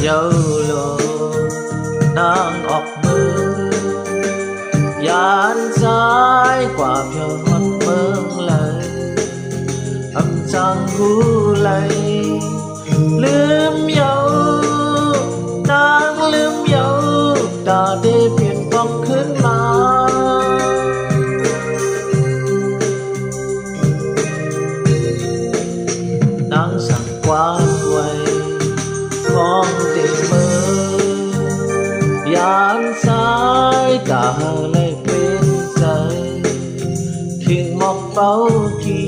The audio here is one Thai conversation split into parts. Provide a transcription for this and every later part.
dâu lô nàng ọc mơ dàn trái quả phiêu hót mương lời âm sang gu layลืม dâu nàngลืม dâu ตาได้เปลี่ยนปอกขึ้นมาnàngสั่งกวาดไว้ของเด็กเมื่อยานสายตาเลยเป็นใจคิงมอกเป้ากี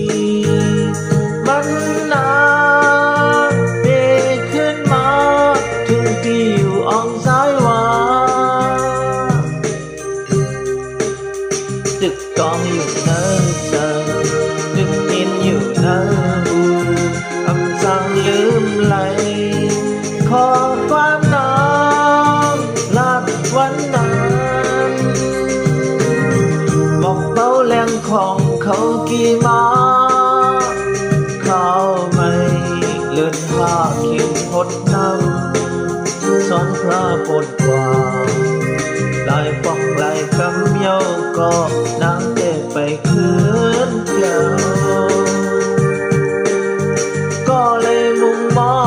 มันนาเปขึ้นมาถึงที่อยู่อ่องซ้ายว่าตึกกองอยู่เนิ่นเจอตึกนินอยู่เนิ่นบูอำสั่งลืมไหลขอความน้ำลาดวันนั้นบอกเป้าแรงของเขากี่มาเขาไม่เลื่อนผ้าคิงพดน้ำสอนพระปนกว่าลายปอกลายคำเย้าก็นางเตะไปคืนเพียวก็เลยมุ่งมอ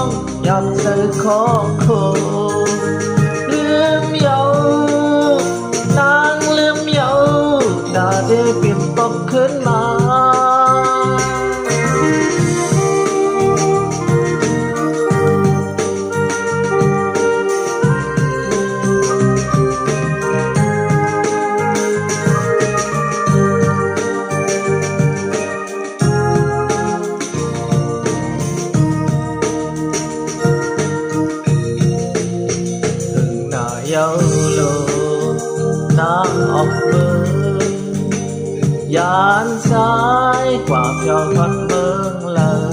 งอยากเจอของคนลืม dâu นางลืม dâu ตาได้เปลี่ยนปอกขึ้นมาdâu lô nàng ọc mơ dàn trái quả phiêu hót mương lời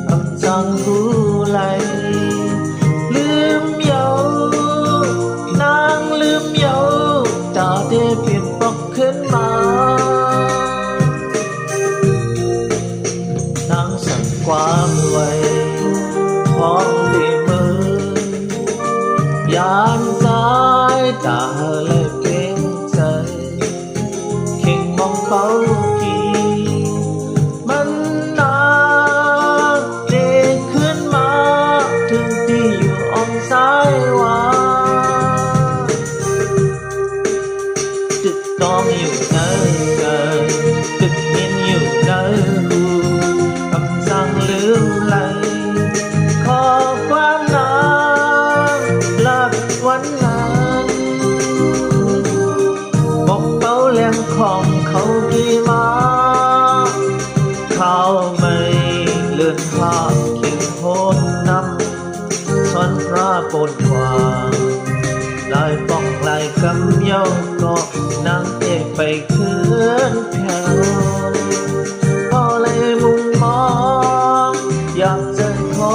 âm sang gu layลืม dâu นางลืม dâu ตาได้เปลี่ยนปอกขึ้นมานางสั่งความไว้ของดีมือยานสายตาเลยเป็นใจเข่งมองเป้ากีมันนาเด็กขึ้นมาถึงที่อยู่อ่องซ้ายว่าตึกตองอยู่เนิ่นเกินตึกนินอยู่เนิ่นหูคำสั่งลืมไหลขอความน้ำลาดวันนั้นบอกเป้าแรงของเขากี่มาเขาไม่เลื่อนผ้าเขียงโพนน้ำสอนพระปนกว่าลายปอกลายคำเย้าก็นางเตะไปคืนเพียวพอเลยมุ่งมองอยากเจอขอ